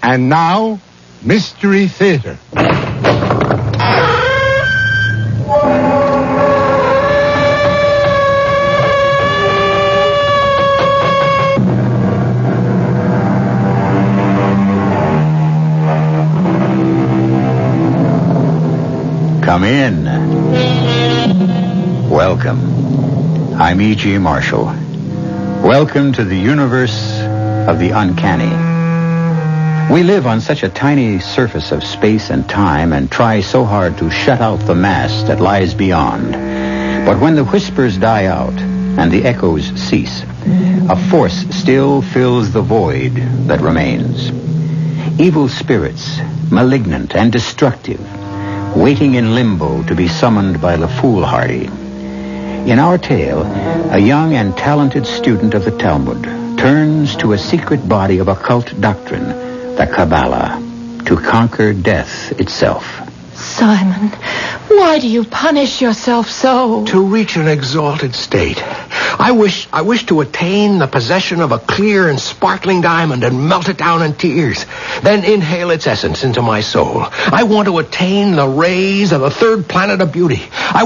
And now, Mystery Theater. Come in. Welcome. I'm E.G. Marshall. Welcome to the universe of the uncanny. We live on such a tiny surface of space and time and try so hard to shut out the mass that lies beyond. But when the whispers die out and the echoes cease, a force still fills the void that remains. Evil spirits, malignant and destructive, waiting in limbo to be summoned by the foolhardy. In our tale, a young and talented student of the Talmud turns to a secret body of occult doctrine, the Kabbalah, to conquer death itself. Simon, why do you punish yourself so? To reach an exalted state. I wish to attain the possession of a clear and sparkling diamond and melt it down in tears. Then inhale its essence into my soul. I want to attain the rays of the third planet of beauty. I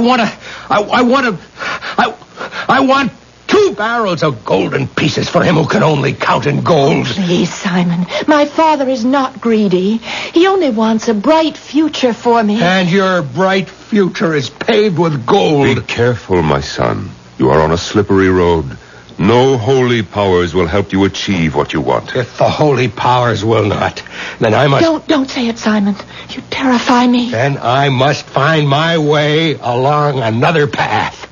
want 2 barrels of golden pieces for him who can only count in gold. Please, Simon, my father is not greedy. He only wants a bright future for me. And your bright future is paved with gold. Be careful, my son. You are on a slippery road. No holy powers will help you achieve what you want. If the holy powers will not, then I must... Don't say it, Simon. You terrify me. Then I must find my way along another path.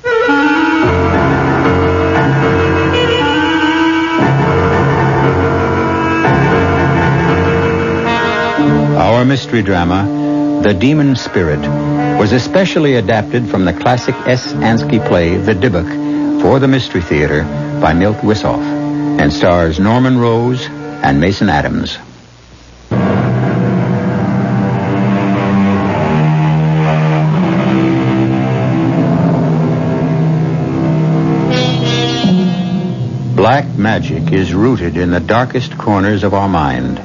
Our mystery drama, The Demon Spirit, was especially adapted from the classic S. Ansky play, The Dybbuk, for the Mystery Theater by Milt Wissoff, and stars Norman Rose and Mason Adams. Black magic is rooted in the darkest corners of our mind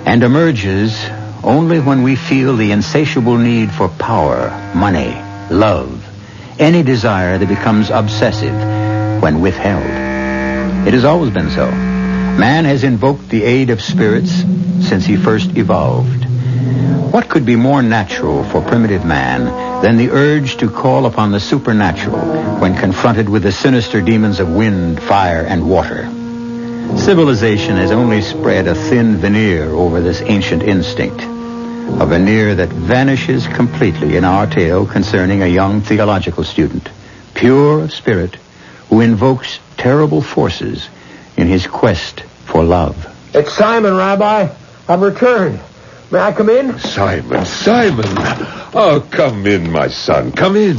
and emerges only when we feel the insatiable need for power, money, love, any desire that becomes obsessive when withheld. It has always been so. Man has invoked the aid of spirits since he first evolved. What could be more natural for primitive man than the urge to call upon the supernatural when confronted with the sinister demons of wind, fire, and water? Civilization has only spread a thin veneer over this ancient instinct, a veneer that vanishes completely in our tale concerning a young theological student, pure of spirit, who invokes terrible forces in his quest for love. It's Simon, Rabbi. I've returned. May I come in? Simon. Oh, come in, my son. Come in.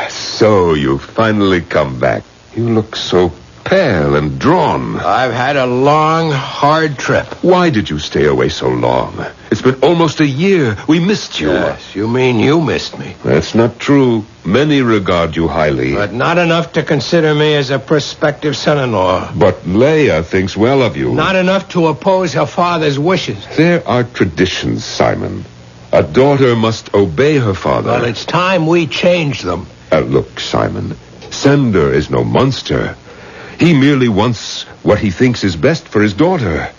So you've finally come back. You look so pale and drawn. I've had a long, hard trip. Why did you stay away so long? It's been almost a year. We missed you. Yes, you mean you missed me. That's not true. Many regard you highly. But not enough to consider me as a prospective son-in-law. But Leah thinks well of you. Not enough to oppose her father's wishes. There are traditions, Simon. A daughter must obey her father. Well, it's time we change them. Look, Simon, Sender is no monster. He merely wants what he thinks is best for his daughter.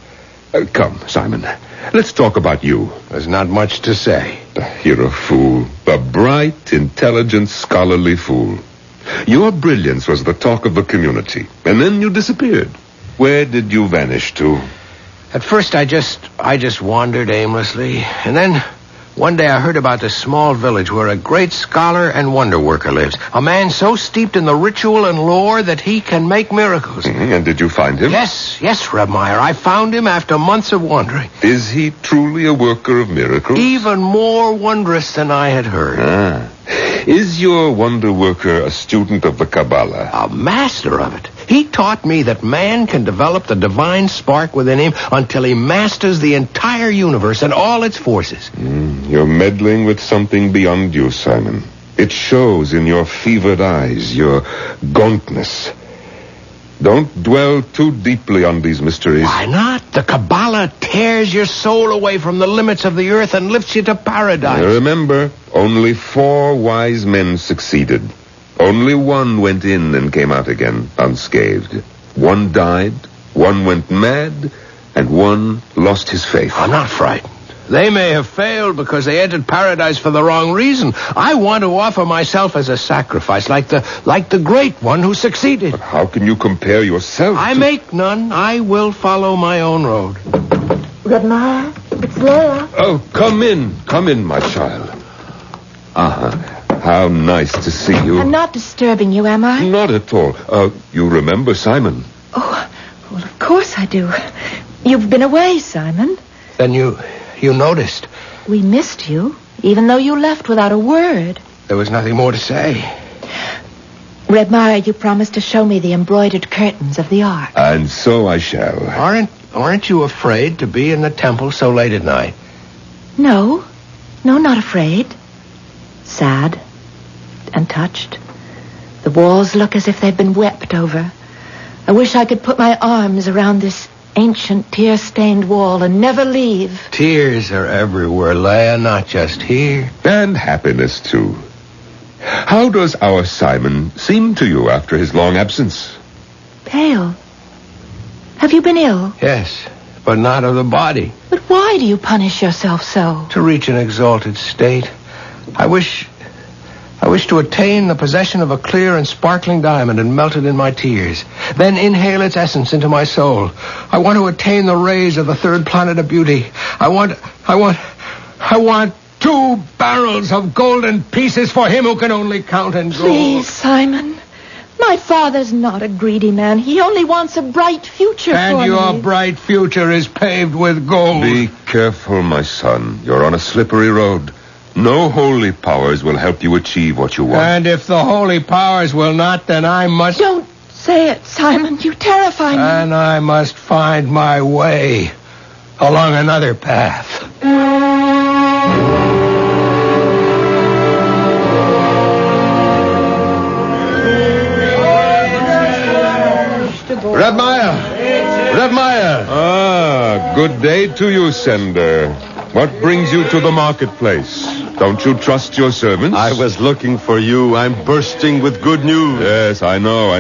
Come, Simon, let's talk about you. There's not much to say. You're a fool. A bright, intelligent, scholarly fool. Your brilliance was the talk of the community, and then you disappeared. Where did you vanish to? At first, I just wandered aimlessly, and then one day I heard about this small village where a great scholar and wonder worker lives. A man so steeped in the ritual and lore that he can make miracles. And did you find him? Yes, Reb Meyer. I found him after months of wandering. Is he truly a worker of miracles? Even more wondrous than I had heard. Is your wonder worker a student of the Kabbalah? A master of it. He taught me that man can develop the divine spark within him until he masters the entire universe and all its forces. You're meddling with something beyond you, Simon. It shows in your fevered eyes, your gauntness. Don't dwell too deeply on these mysteries. Why not? The Kabbalah tears your soul away from the limits of the earth and lifts you to paradise. Remember, only 4 wise men succeeded. Only one went in and came out again unscathed. One died, one went mad, and one lost his faith. I'm not frightened. They may have failed because they entered paradise for the wrong reason. I want to offer myself as a sacrifice, like the great one who succeeded. But how can you compare yourself I to... make none. I will follow my own road. Redmire, it's Leia. Oh, come in, my child. How nice to see you. I'm not disturbing you, am I? Not at all. You remember Simon? Oh, well, of course I do. You've been away, Simon. Then you noticed. We missed you, even though you left without a word. There was nothing more to say. Redmire, you promised to show me the embroidered curtains of the Ark. And so I shall. Aren't you afraid to be in the temple so late at night? No, not afraid. Sad and touched. The walls look as if they've been wept over. I wish I could put my arms around this ancient tear-stained wall and never leave. Tears are everywhere, Leia, not just here. And happiness, too. How does our Simon seem to you after his long absence? Pale. Have you been ill? Yes, but not of the body. But why do you punish yourself so? To reach an exalted state, I wish to attain the possession of a clear and sparkling diamond and melt it in my tears. Then inhale its essence into my soul. I want to attain the rays of the third planet of beauty. I want 2 barrels of golden pieces for him who can only count in gold. Please, Simon. My father's not a greedy man. He only wants a bright future for me. And your bright future is paved with gold. Be careful, my son. You're on a slippery road. No holy powers will help you achieve what you want. And if the holy powers will not, then I must... Don't say it, Simon. You terrify me. And I must find my way along another path. Redmire! Ah, good day to you, Sender. What brings you to the marketplace? Don't you trust your servants? I was looking for you. I'm bursting with good news. Yes, I know.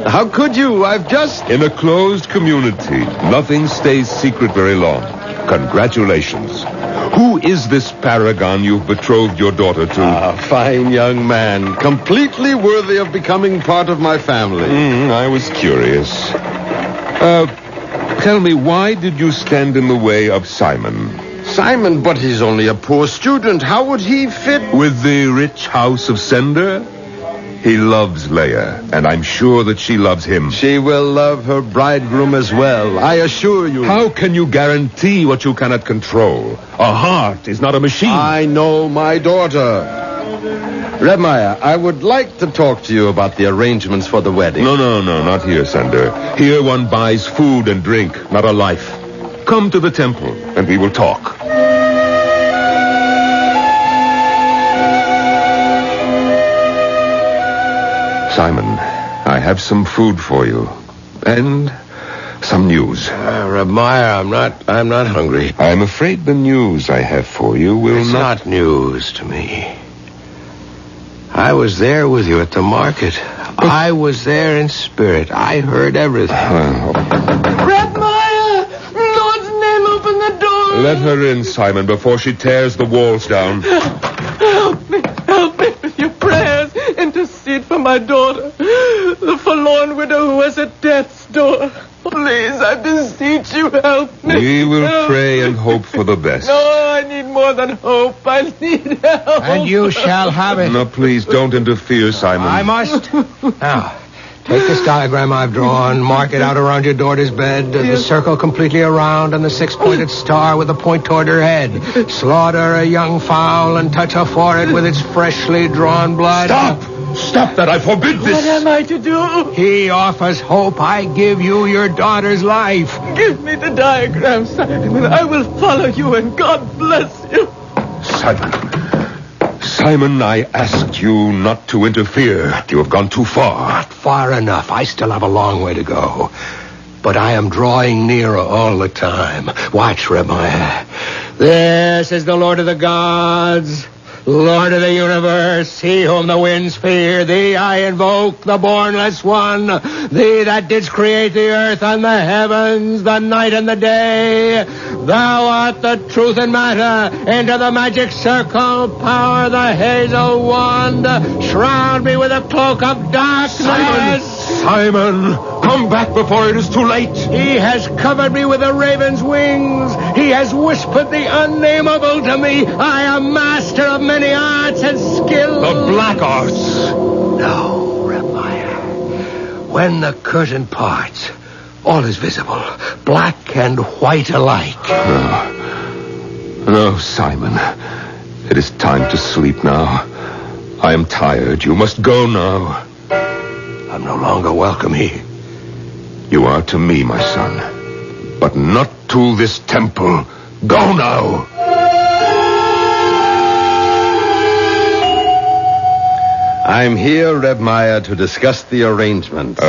How could you? I've just... In a closed community, nothing stays secret very long. Congratulations. Who is this paragon you've betrothed your daughter to? A fine young man, completely worthy of becoming part of my family. I was curious. Tell me, why did you stand in the way of Simon? Simon, but he's only a poor student. How would he fit? With the rich house of Sender? He loves Leia, and I'm sure that she loves him. She will love her bridegroom as well, I assure you. How can you guarantee what you cannot control? A heart is not a machine. I know my daughter. Redmire, I would like to talk to you about the arrangements for the wedding. No, not here, Sender. Here one buys food and drink, not a life. Come to the temple, and we will talk. Simon, I have some food for you. And some news. Redmire, I'm not hungry. I'm afraid the news I have for you will It's not news to me. I was there with you at the market. I was there in spirit. I heard everything. Redmire! In Lord's name, open the door! Let her in, Simon, before she tears the walls down. Help me with your prayers. Intercede for my daughter, the forlorn widow who is at death's door. Please, I beseech you, help me. We will pray and hope for the best. No, I need more than hope. I need help. And you shall have it. No, please, don't interfere, Simon. I must. Now, take this diagram I've drawn, mark it out around your daughter's bed, the circle completely around, and the 6-pointed star with a point toward her head. Slaughter a young fowl and touch her forehead with its freshly drawn blood. Stop that! I forbid this! What am I to do? He offers hope. I give you your daughter's life. Give me the diagram, Simon. I will follow you, and God bless you. Simon, I asked you not to interfere. You have gone too far. Not far enough. I still have a long way to go. But I am drawing nearer all the time. Watch, Rebmaiah. This is the Lord of the gods, Lord of the universe, he whom the winds fear. Thee I invoke, the bornless one, thee that didst create the earth and the heavens, the night and the day. Thou art the truth and matter. Into the magic circle, power the hazel wand. Shroud me with a cloak of darkness. Simon, come back before it is too late. He has covered me with a raven's wings. He has whispered the unnameable to me. I am master of many arts and skills. The black arts. No, Rebmaiah. When the curtain parts, all is visible, black and white alike. No, Simon. It is time to sleep now. I am tired. You must go now. I'm no longer welcome here. You are to me, my son, but not to this temple. Go now. I'm here, Rebmaiah, to discuss the arrangements.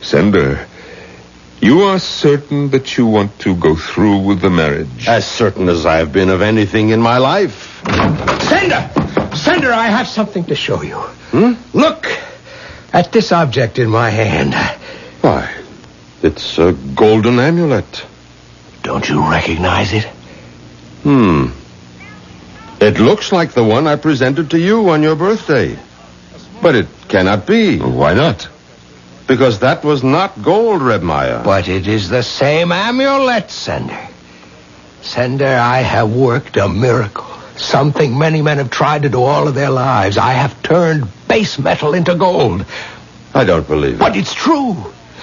Sender, you are certain that you want to go through with the marriage? As certain as I've been of anything in my life. Sender, I have something to show you. Look at this object in my hand. Why, it's a golden amulet. Don't you recognize it? It looks like the one I presented to you on your birthday. But it cannot be. Why not? Because that was not gold, Rebmaiah. But it is the same amulet, Sender. Sender, I have worked a miracle. Something many men have tried to do all of their lives. I have turned base metal into gold. I don't believe it. But it's true.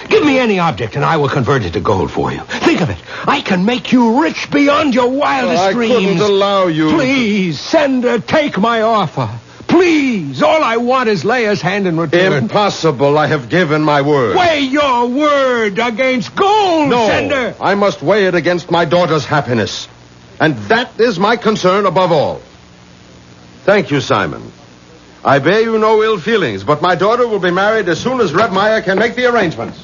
Give me any object and I will convert it to gold for you. Think of it. I can make you rich beyond your wildest dreams. I couldn't allow you. Please, Sender, take my offer. Please. All I want is Leah's hand in return. Impossible. I have given my word. Weigh your word against gold, No, Sender. I must weigh it against my daughter's happiness. And that is my concern above all. Thank you, Simon. I bear you no ill feelings, but my daughter will be married as soon as Rebmaiah can make the arrangements.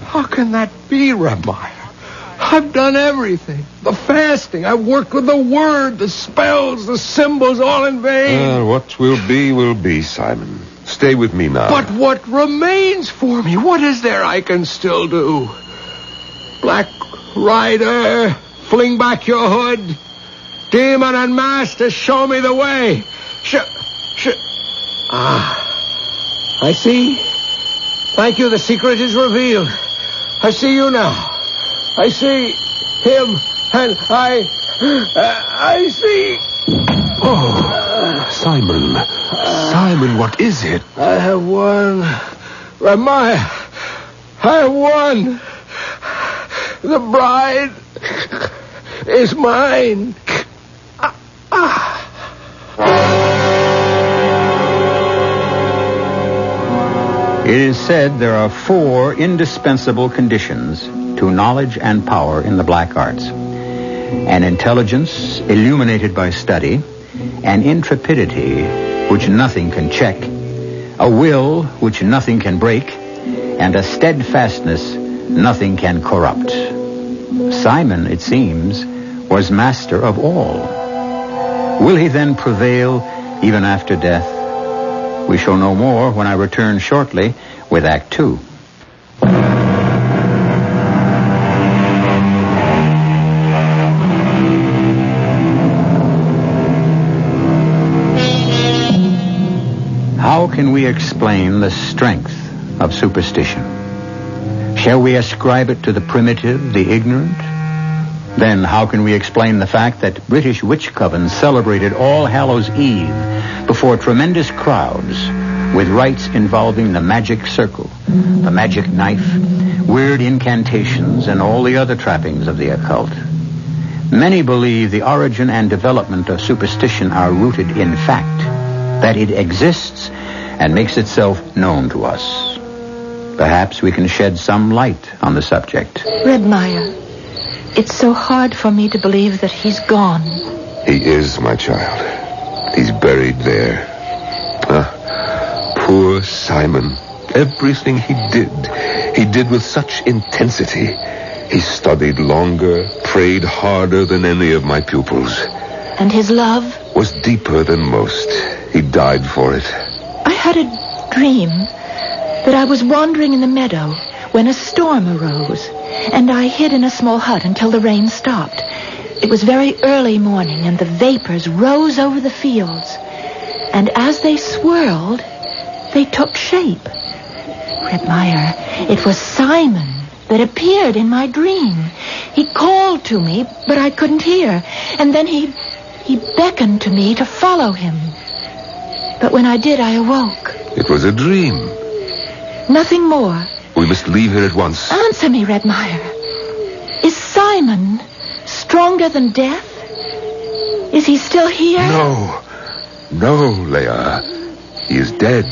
How can that be, Rebmaiah? I've done everything. The fasting. I've worked with the word, the spells, the symbols, all in vain. What will be, Simon. Stay with me now. But what remains for me? What is there I can still do? Black Rider, fling back your hood. Demon and master, show me the way. I see. Thank you, the secret is revealed. I see you now. I see him, and I see... Oh, Simon, what is it? I have won. Rebmaiah, I have won. The bride is mine. It is said there are 4 indispensable conditions to knowledge and power in the black arts: an intelligence illuminated by study, an intrepidity which nothing can check, a will which nothing can break, and a steadfastness nothing can corrupt. Simon, it seems, was master of all. Will he then prevail even after death? We shall know more when I return shortly with Act 2. How can we explain the strength of superstition? Shall we ascribe it to the primitive, the ignorant? Then how can we explain the fact that British witch covens celebrated All Hallows Eve before tremendous crowds with rites involving the magic circle, the magic knife, weird incantations, and all the other trappings of the occult? Many believe the origin and development of superstition are rooted in fact, that it exists and makes itself known to us. Perhaps we can shed some light on the subject. Rebmaiah, it's so hard for me to believe that he's gone. He is, my child. He's buried there. Poor Simon. Everything he did with such intensity. He studied longer, prayed harder than any of my pupils. And his love? Was deeper than most. He died for it. I had a dream that I was wandering in the meadow when a storm arose, and I hid in a small hut until the rain stopped. It was very early morning, and the vapors rose over the fields. And as they swirled, they took shape. Reb Meyer, it was Simon that appeared in my dream. He called to me, but I couldn't hear. And then he beckoned to me to follow him. But when I did, I awoke. It was a dream. Nothing more. We must leave here at once. Answer me, Reb Meyer. Is Simon stronger than death? Is he still here? No, Leah. He is dead.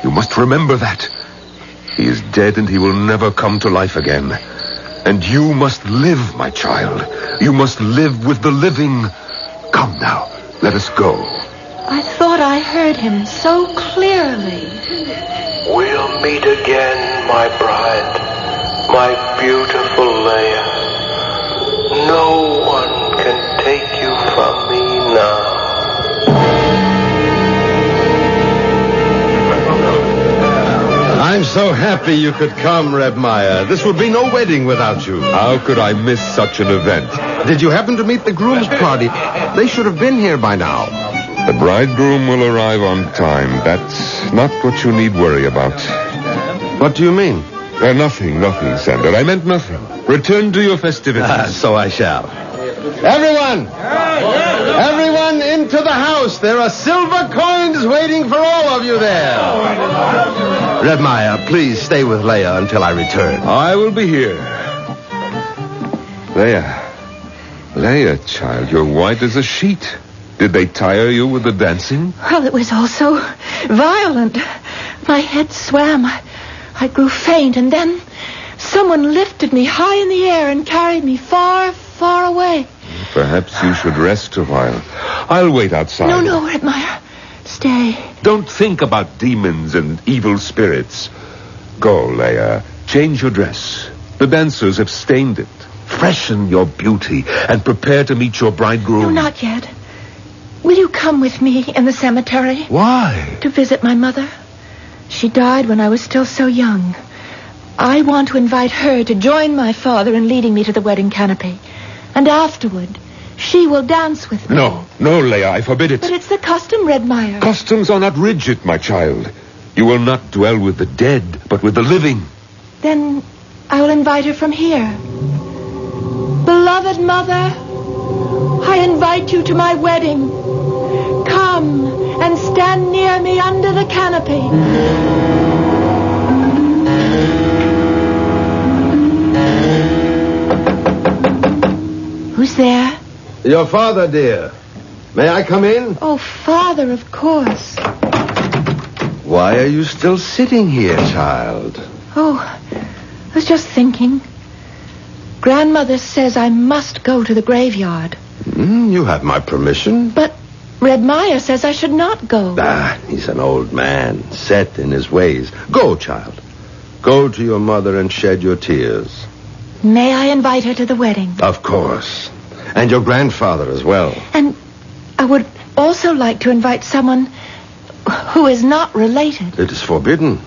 You must remember that. He is dead and he will never come to life again. And you must live, my child. You must live with the living. Come now, let us go. I thought I heard him so clearly. We'll meet again, my bride, my beautiful Leia. No one can take you from me now. I'm so happy you could come, Reb Meyer. This would be no wedding without you. How could I miss such an event? Did you happen to meet the groom's party? They should have been here by now. The bridegroom will arrive on time. That's not what you need worry about. What do you mean? Nothing, Sander. I meant nothing. Return to your festivities. So I shall. Everyone into the house. There are silver coins waiting for all of you there. Reb Meyer, please stay with Leia until I return. I will be here. Leia, child, you're white as a sheet. Did they tire you with the dancing? Well, it was all so violent. My head swam. I grew faint, and then someone lifted me high in the air and carried me far, far away. Perhaps you should rest a while. I'll wait outside. No, Reb Meyer. Stay. Don't think about demons and evil spirits. Go, Leia. Change your dress. The dancers have stained it. Freshen your beauty and prepare to meet your bridegroom. No, not yet. Will you come with me in the cemetery? Why? To visit my mother. She died when I was still so young. I want to invite her to join my father in leading me to the wedding canopy. And afterward, she will dance with me. No, Leia, I forbid it. But it's the custom, Reb Meyer. Customs are not rigid, my child. You will not dwell with the dead, but with the living. Then I will invite her from here. Beloved mother, I invite you to my wedding. Come and stand near me under the canopy. Who's there? Your father, dear. May I come in? Oh, Father, of course. Why are you still sitting here, child? Oh, I was just thinking. Grandmother says I must go to the graveyard. You have my permission. But Reb Meyer says I should not go. He's an old man, set in his ways. Go, child. Go to your mother and shed your tears. May I invite her to the wedding? Of course. And your grandfather as well. And I would also like to invite someone who is not related. It is forbidden.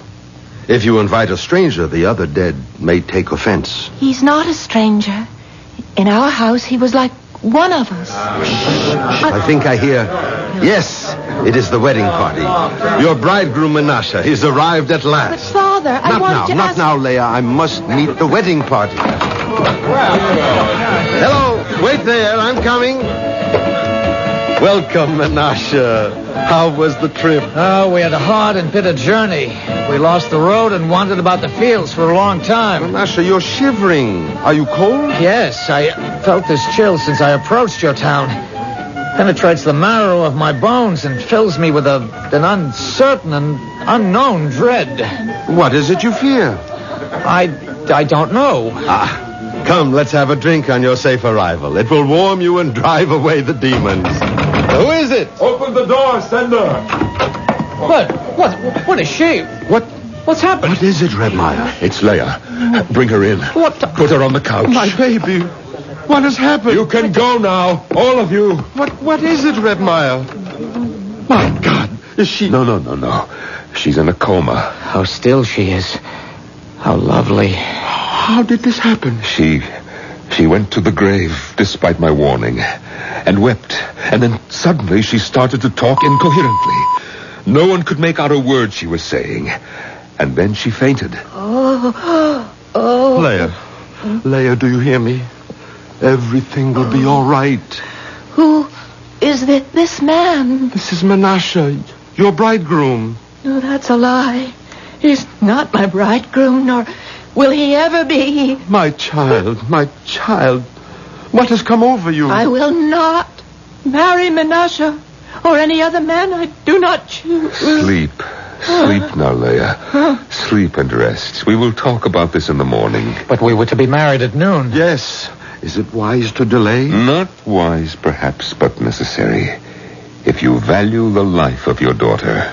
If you invite a stranger, the other dead may take offense. He's not a stranger. In our house, he was like one of us. I think I hear... Yes, it is the wedding party. Your bridegroom, Menashe, he's arrived at But, last. Father, I wanted to Not ask... now, Leia. I must meet the wedding party. Hello, wait there. I'm coming. Welcome, Menashe. How was the trip? Oh, we had a hard and bitter journey. We lost the road and wandered about the fields for a long time. Menashe, you're shivering. Are you cold? Yes, I felt this chill since I approached your town. Penetrates the marrow of my bones and fills me with an uncertain and unknown dread. What is it you fear? I don't know. Come, let's have a drink on your safe arrival. It will warm you and drive away the demons. Who is it? Open the door, Sender. What is she? What's happened? What is it, Redmeyer? It's Leia. Bring her in. What? Put her on the couch. My baby. What has happened? You can go now, all of you. What is it, Redmeyer? My God. Is she... No. She's in a coma. How still she is. How lovely. How did this happen? She went to the grave, despite my warning, and wept. And then suddenly she started to talk incoherently. No one could make out a word she was saying. And then she fainted. Oh. Leia, do you hear me? Everything will be all right. Who is this man? This is Menashe, your bridegroom. No, that's a lie. He's not my bridegroom, nor will he ever be. My child. What has come over you? I will not marry Menashe or any other man I do not choose. Sleep now, Leia. Sleep and rest. We will talk about this in the morning. But we were to be married at noon. Yes. Is it wise to delay? Not wise, perhaps, but necessary. If you value the life of your daughter.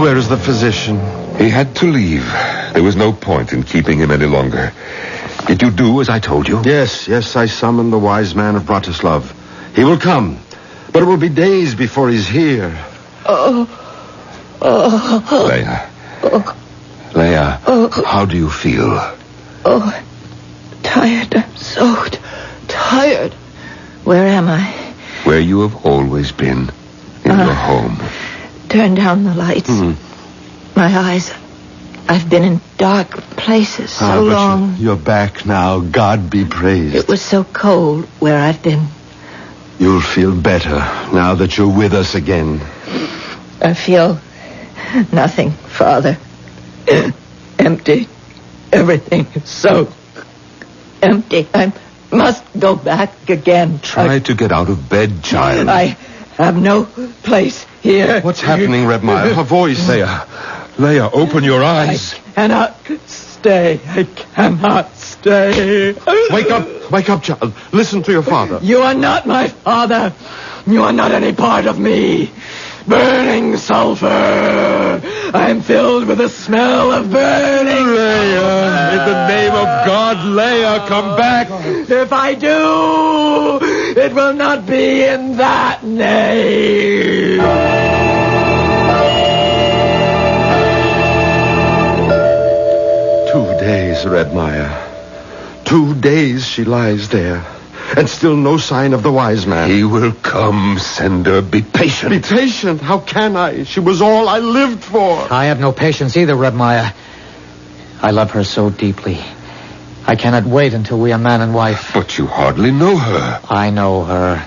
Where is the physician? He had to leave. There was no point in keeping him any longer. Did you do as I told you? Yes, I summoned the wise man of Bratislav. He will come, but it will be days before he's here. Leia, how do you feel? Oh, tired. I'm so tired. Where am I? Where you have always been, in your home. Turn down the lights. My eyes. I've been in dark places so long. You're back now. God be praised. It was so cold where I've been. You'll feel better now that you're with us again. I feel nothing, Father. Empty. Everything is so empty. I must go back again. Try to get out of bed, child. I have no place here. What's happening, Redmeyer? A voice. Leia, open your eyes. I cannot stay. I cannot stay. Wake up, child. Listen to your father. You are not my father. You are not any part of me. Burning sulfur. I am filled with the smell of burning. Leia, in the name of God, Leia, come back. If I do, it will not be in that name. 2 days, Redmeyer. 2 days she lies there. And still no sign of the wise man. He will come, Sender. Be patient. Be patient? How can I? She was all I lived for. I have no patience either, Redmeyer. I love her so deeply. I cannot wait until we are man and wife. But you hardly know her. I know her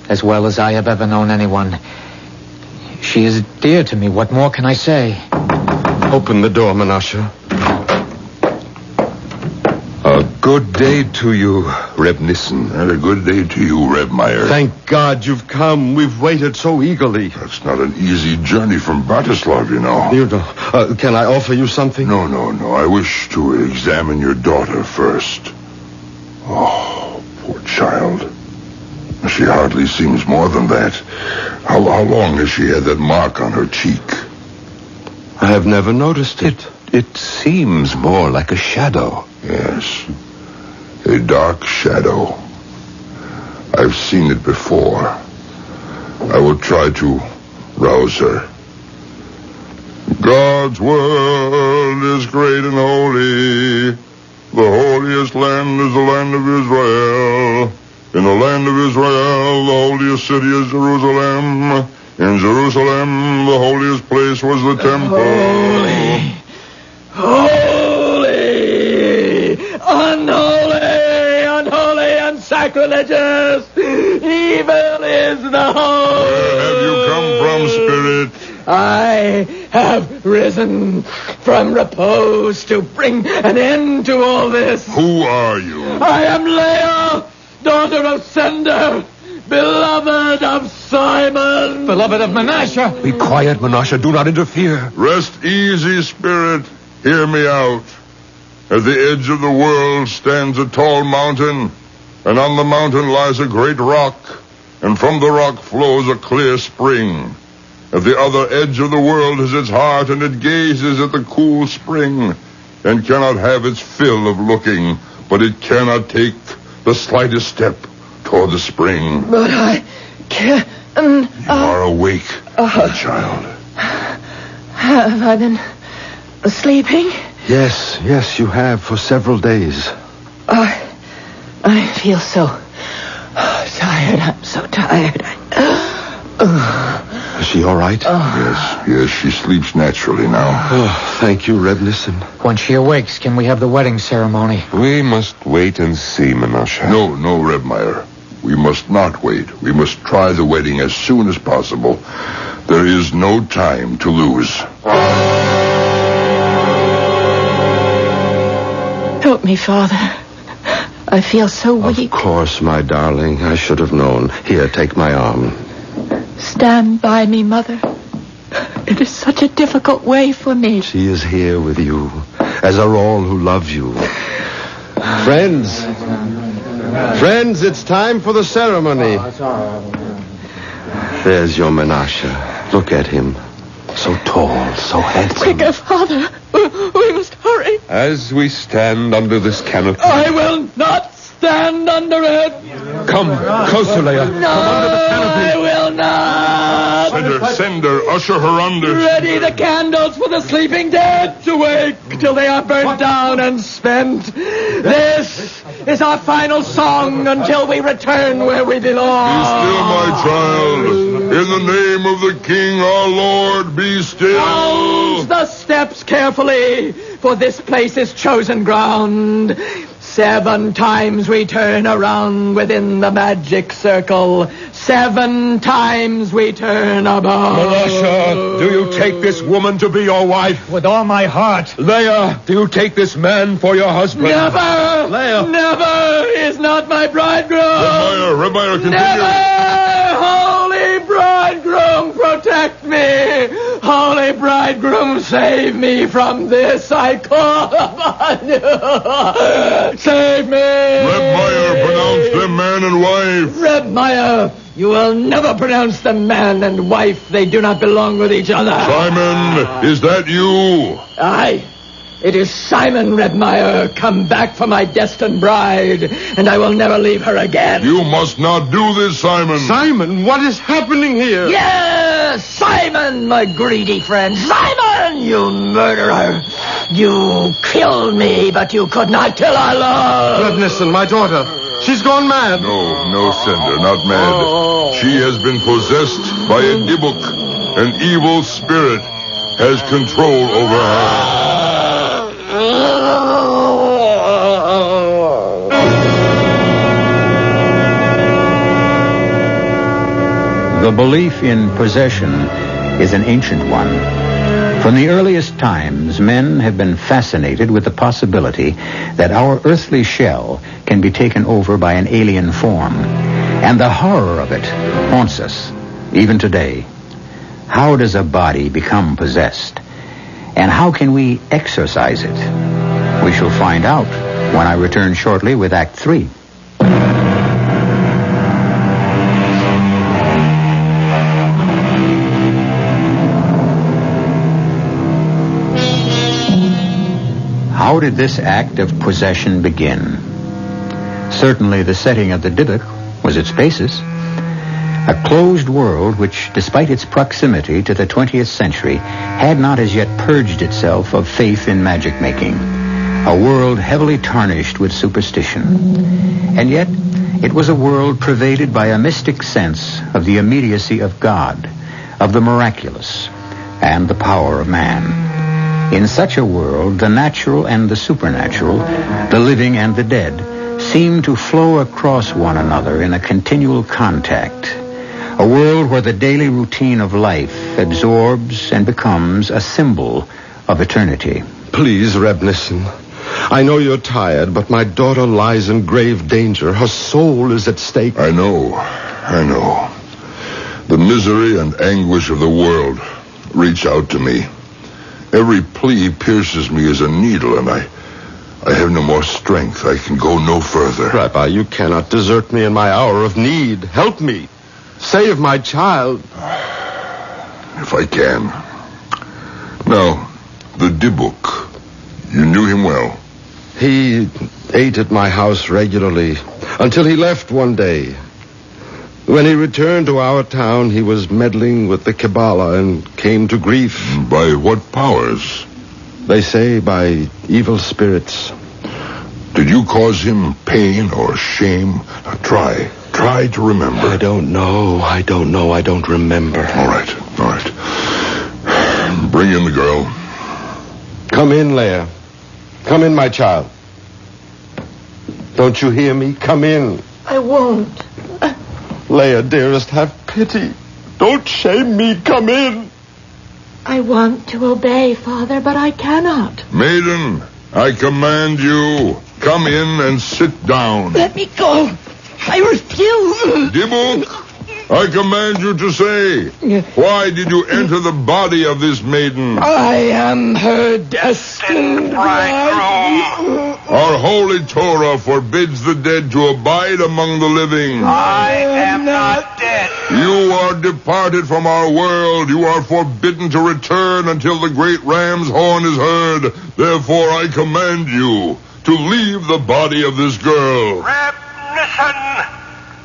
as well as I have ever known anyone. She is dear to me. What more can I say? Open the door, Menashe. A good day to you, Reb Nissen. And a good day to you, Reb Meyer. Thank God you've come. We've waited so eagerly. That's not an easy journey from Bratislav, you know. You know. Can I offer you something? No. I wish to examine your daughter first. Oh, poor child. She hardly seems more than that. How long has she had that mark on her cheek? I have never noticed it. It seems more like a shadow. Yes. A dark shadow. I've seen it before. I will try to rouse her. God's world is great and holy. The holiest land is the land of Israel. In the land of Israel, the holiest city is Jerusalem. In Jerusalem, the holiest place was the temple. Unholy and sacrilegious. Evil is the whole. Where have you come from, Spirit? I have risen from repose to bring an end to all this. Who are you? I am Leia, daughter of Sender, beloved of Simon. Beloved of Menashe. Be quiet, Menashe. Do not interfere. Rest easy, Spirit. Hear me out. At the edge of the world stands a tall mountain, and on the mountain lies a great rock, and from the rock flows a clear spring. At the other edge of the world is its heart, and it gazes at the cool spring, and cannot have its fill of looking, but it cannot take the slightest step toward the spring. But I can't... You are awake, my child. Have I been sleeping? Yes, you have for several days. I feel so tired. I'm so tired. Is she all right? Yes, she sleeps naturally now. Oh, thank you, Reb Nissen. When she awakes, can we have the wedding ceremony? We must wait and see, Menashe. No, Reb Meyer. We must not wait. We must try the wedding as soon as possible. There is no time to lose. Help me, Father. I feel so weak. Of course, my darling. I should have known. Here, take my arm. Stand by me, Mother. It is such a difficult way for me. She is here with you, as are all who love you. Friends, it's time for the ceremony. There's your Menashe. Look at him. So tall, so handsome. Quicker, Father. We must hurry. As we stand under this canopy... I will not stand under it. Come, closer, Leia. No, I will not. Send her, usher her under. Ready the candles for the sleeping dead to wake till they are burnt down and spent. This is our final song until we return where we belong. Be still, my child. In the name of the King, our Lord, be still. Down the steps carefully, for this place is chosen ground. 7 times we turn around within the magic circle. 7 times we turn about. Menashe, do you take this woman to be your wife? With all my heart. Leia, do you take this man for your husband? Never! Leia. Never is not my bridegroom! Reb Meyer, continue. Never! Holy bridegroom, protect me! Holy bridegroom, save me from this, I call upon you! Save me! Reb Meyer, pronounce them man and wife. Reb Meyer, you will never pronounce them man and wife. They do not belong with each other. Simon, is that you? Aye. It is Simon Reb Meyer, come back for my destined bride, and I will never leave her again. You must not do this, Simon. Simon, what is happening here? Yes, Simon, my greedy friend. Simon, you murderer. You killed me, but you could not kill our love. Reb Nissen, my daughter. She's gone mad. No, Sender, not mad. She has been possessed by a Dibuk. An evil spirit has control over her. The belief in possession is an ancient one. From the earliest times, men have been fascinated with the possibility that our earthly shell can be taken over by an alien form. And the horror of it haunts us, even today. How does a body become possessed? And how can we exorcise it? We shall find out when I return shortly with Act 3. How did this act of possession begin? Certainly the setting of the Dybbuk was its basis. A closed world which, despite its proximity to the 20th century, had not as yet purged itself of faith in magic-making. A world heavily tarnished with superstition. And yet, it was a world pervaded by a mystic sense of the immediacy of God, of the miraculous, and the power of man. In such a world, the natural and the supernatural, the living and the dead, seem to flow across one another in a continual contact. A world where the daily routine of life absorbs and becomes a symbol of eternity. Please, Reb Nissen. I know you're tired, but my daughter lies in grave danger. Her soul is at stake. I know. The misery and anguish of the world reach out to me. Every plea pierces me as a needle, and I have no more strength. I can go no further. Rabbi, you cannot desert me in my hour of need. Help me. Save my child. If I can. Now, the Dybbuk. You knew him well. He ate at my house regularly until he left one day. When he returned to our town, he was meddling with the Kabbalah and came to grief. By what powers? They say by evil spirits. Did you cause him pain or shame? Now try to remember. I don't know. I don't remember. All right. Bring in the girl. Come in, Leah. Come in, my child. Don't you hear me? Come in. I won't. Leah, dearest, have pity. Don't shame me. Come in. I want to obey, Father, but I cannot. Maiden, I command you, come in and sit down. Let me go. I refuse. Dybbuk, I command you to say, why did you enter the body of this maiden? I am her destined bride. Our holy Torah forbids the dead to abide among the living. I am not dead. You are departed from our world. You are forbidden to return until the great ram's horn is heard. Therefore, I command you to leave the body of this girl. Reb Nissen,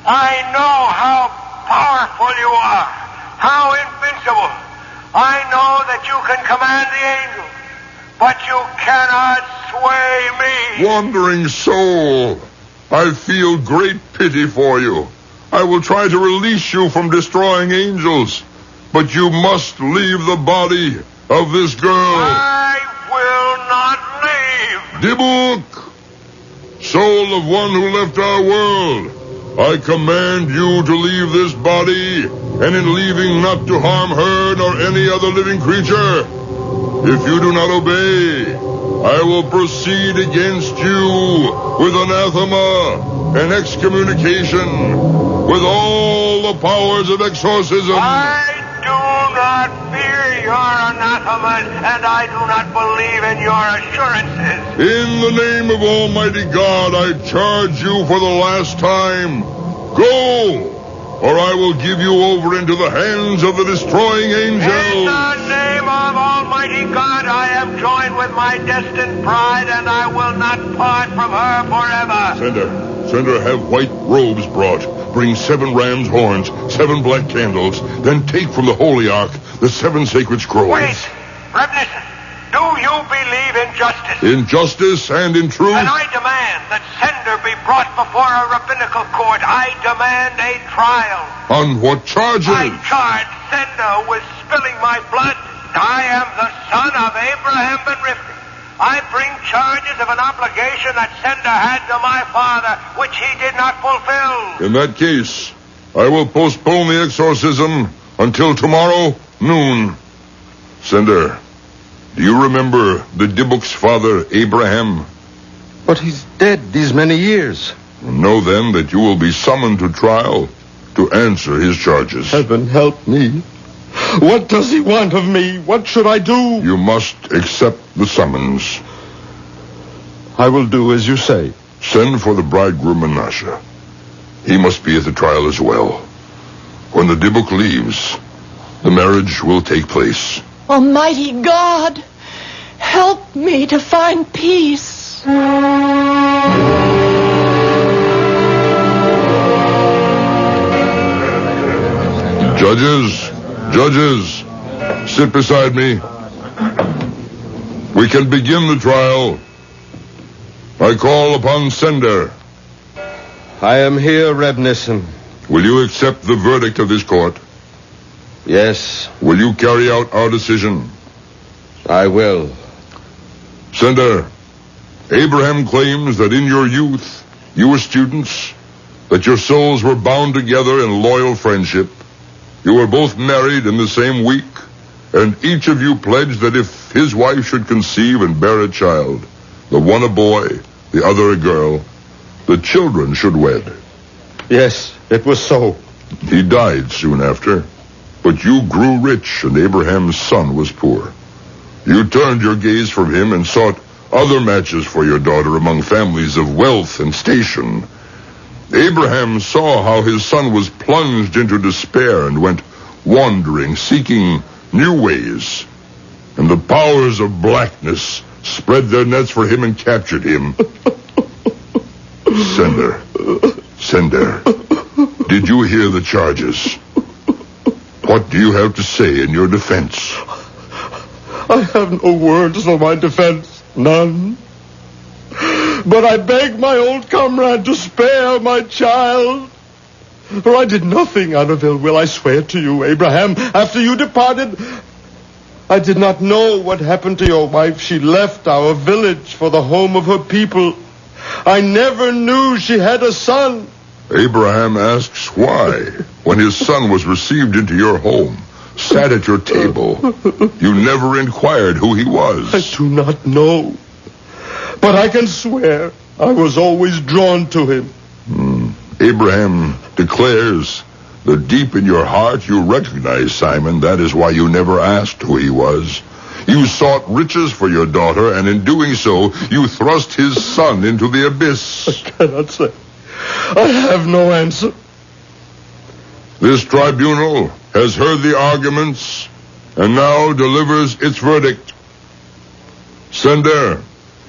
I know how powerful you are, how invincible. I know that you can command the angels, but you cannot sway me. Wandering soul, I feel great pity for you. I will try to release you from destroying angels, but you must leave the body of this girl. I will not leave. Dybbuk, soul of one who left our world, I command you to leave this body, and in leaving not to harm her nor any other living creature. If you do not obey, I will proceed against you with anathema and excommunication, with all the powers of exorcism. I do not fear your anathemas, and I do not believe in your assurances. In the name of Almighty God, I charge you for the last time. Go, or I will give you over into the hands of the destroying angels. In the name of Almighty God, I am joined with my destined bride, and I will not part from her forever. Sender, have white robes brought. Bring 7 ram's horns, 7 black candles. Then take from the holy ark the 7 sacred scrolls. Wait, Reb Nissen, do you believe in justice? In justice and in truth. And I demand that Sender be brought before a rabbinical court. I demand a trial. On what charges? I charge Sender with spilling my blood. I am the son of Abraham ben Rivka. I bring charges of an obligation that Sender had to my father, which he did not fulfill. In that case, I will postpone the exorcism until tomorrow noon. Sender, do you remember the Dybbuk's father, Abraham? But he's dead these many years. Know then that you will be summoned to trial to answer his charges. Heaven help me. What does he want of me? What should I do? You must accept the summons. I will do as you say. Send for the bridegroom Menashe. He must be at the trial as well. When the Dybbuk leaves, the marriage will take place. Almighty God, help me to find peace. Judges, sit beside me. We can begin the trial. I call upon Sender. I am here, Reb Nissen. Will you accept the verdict of this court? Yes. Will you carry out our decision? I will. Sender, Abraham claims that in your youth, you were students, that your souls were bound together in loyal friendship. You were both married in the same week, and each of you pledged that if his wife should conceive and bear a child, the one a boy, the other a girl, the children should wed. Yes, it was so. He died soon after, but you grew rich and Abraham's son was poor. You turned your gaze from him and sought other matches for your daughter among families of wealth and station. Abraham saw how his son was plunged into despair and went wandering, seeking new ways. And the powers of blackness spread their nets for him and captured him. Sender, did you hear the charges? What do you have to say in your defense? I have no words for my defense. None. But I beg my old comrade to spare my child. For I did nothing out of ill will, I swear to you, Abraham. After you departed, I did not know what happened to your wife. She left our village for the home of her people. I never knew she had a son. Abraham asks why, when his son was received into your home, sat at your table, you never inquired who he was. I do not know. But I can swear I was always drawn to him. Abraham declares that deep in your heart you recognize Simon. That is why you never asked who he was. You sought riches for your daughter, and in doing so, you thrust his son into the abyss. I cannot say. I have no answer. This tribunal has heard the arguments and now delivers its verdict. Sender,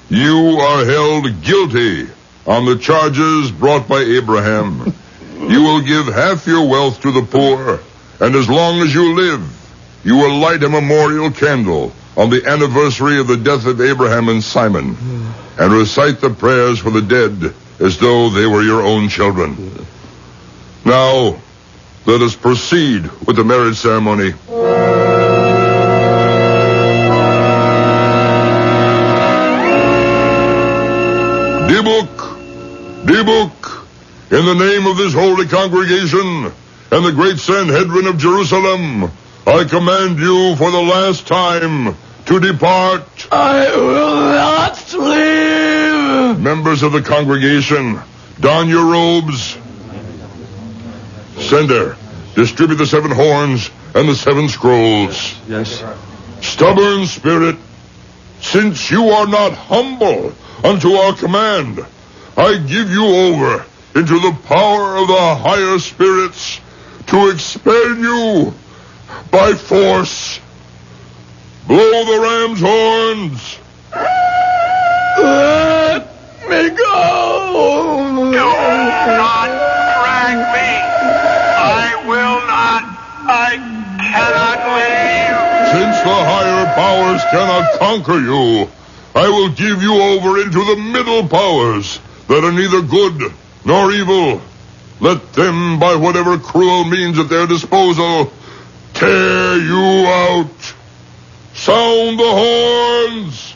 you are held guilty on the charges brought by Abraham. You will give half your wealth to the poor, and as long as you live, you will light a memorial candle on the anniversary of the death of Abraham and Simon, and recite the prayers for the dead as though they were your own children. Now, let us proceed with the marriage ceremony. Dibuk, in the name of this holy congregation and the great Sanhedrin of Jerusalem, I command you for the last time to depart. I will not leave. Members of the congregation, don your robes. Sender, distribute the 7 horns and the 7 scrolls. Yes. Stubborn spirit, since you are not humble unto our command, I give you over into the power of the higher spirits to expel you by force. Blow the ram's horns. Let me go. Do not drag me. I will not. I cannot leave. Since the higher powers cannot conquer you, I will give you over into the middle powers that are neither good nor evil. Let them, by whatever cruel means at their disposal, tear you out. Sound the horns.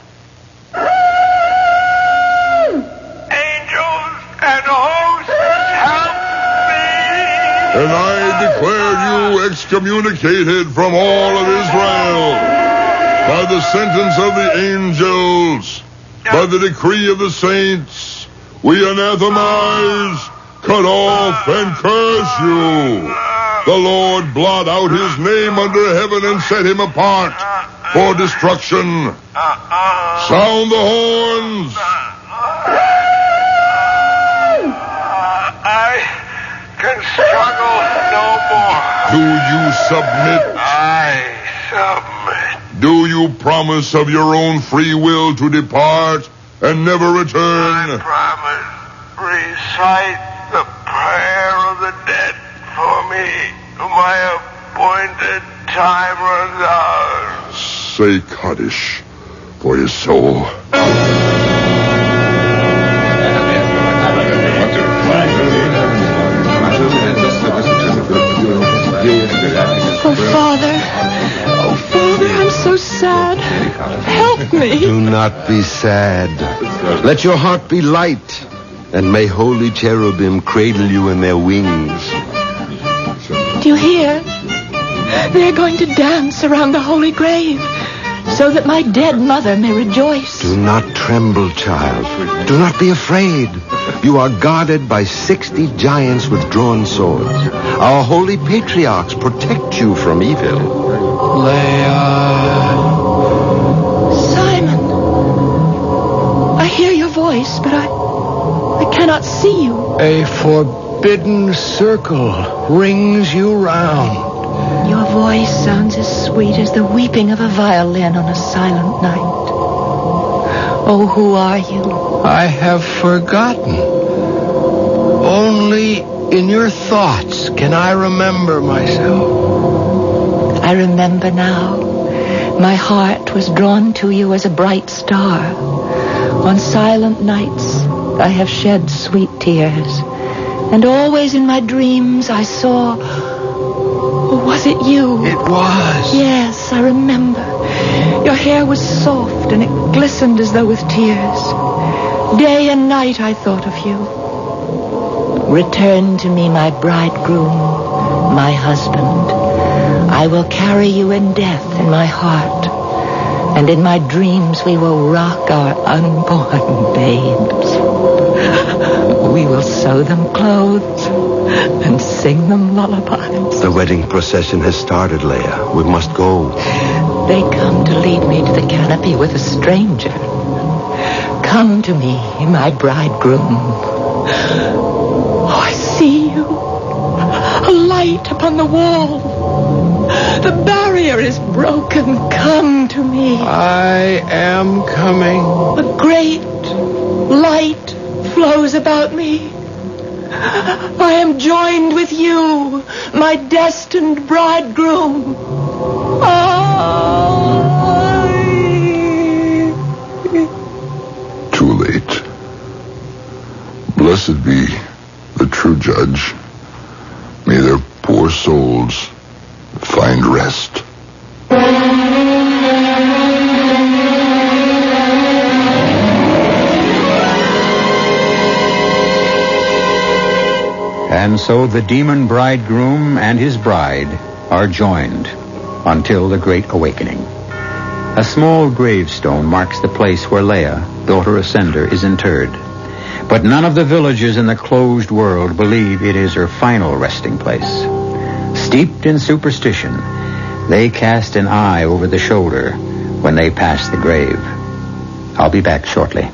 Angels and hosts, help me. And I declare you excommunicated from all of Israel by the sentence of the angels, by the decree of the saints. We anathemize, cut off, and curse you. The Lord blot out his name under heaven and set him apart for destruction. Sound the horns. I can struggle no more. Do you submit? I submit. Do you promise of your own free will to depart and never return? I promise. Recite the prayer of the dead for me. My appointed time runs out. Say Kaddish for his soul. Oh, Father, I'm so sad. Help me. Do not be sad. Let your heart be light, and may holy cherubim cradle you in their wings. Do you hear? They're going to dance around the holy grave so that my dead mother may rejoice. Do not tremble, child. Do not be afraid. You are guarded by 60 giants with drawn swords. Our holy patriarchs protect you from evil. Simon. face, but I cannot see you. A forbidden circle rings you round. Your voice sounds as sweet as the weeping of a violin on a silent night. Oh, who are you? I have forgotten. Only in your thoughts can I remember myself. I remember now. My heart was drawn to you as a bright star. On silent nights, I have shed sweet tears. And always in my dreams, I saw... Oh, was it you? It was. Yes, I remember. Your hair was soft and it glistened as though with tears. Day and night I thought of you. Return to me, my bridegroom, my husband. I will carry you in death in my heart. And in my dreams we will rock our unborn babes. We will sew them clothes and sing them lullabies. The wedding procession has started, Leia. We must go. They come to lead me to the canopy with a stranger. Come to me, my bridegroom. Oh, I see you. A light upon the wall. The barrier is broken. Come to me. I am coming. A great light flows about me. I am joined with you, my destined bridegroom. Too late. Blessed be the true judge. May their poor souls find rest. And so the demon bridegroom and his bride are joined until the Great Awakening. A small gravestone marks the place where Leia, daughter of Sender, is interred. But none of the villagers in the closed world believe it is her final resting place. Steeped in superstition, they cast an eye over the shoulder when they pass the grave. I'll be back shortly.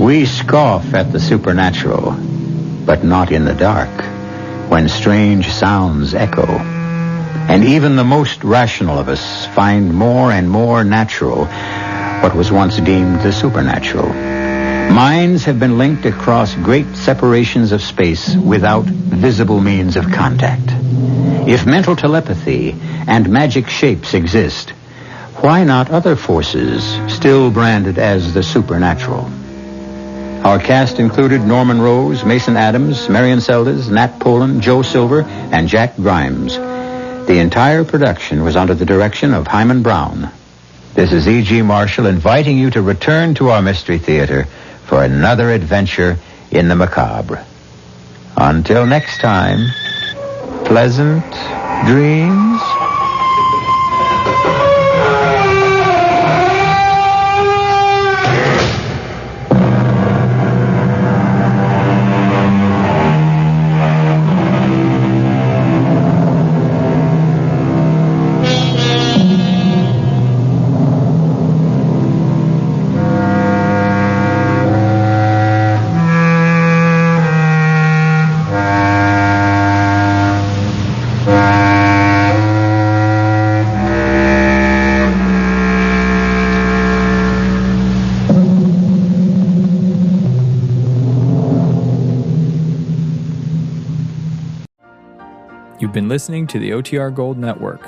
We scoff at the supernatural, but not in the dark, when strange sounds echo. And even the most rational of us find more and more natural what was once deemed the supernatural. Minds have been linked across great separations of space without visible means of contact. If mental telepathy and magic shapes exist, why not other forces still branded as the supernatural? Our cast included Norman Rose, Mason Adams, Marion Seldes, Nat Poland, Joe Silver, and Jack Grimes. The entire production was under the direction of Hyman Brown. This is E.G. Marshall inviting you to return to our Mystery Theater for another adventure in the macabre. Until next time, pleasant dreams. You've been listening to the OTR Gold Network.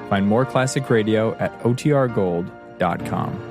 Find more classic radio at otrgold.com.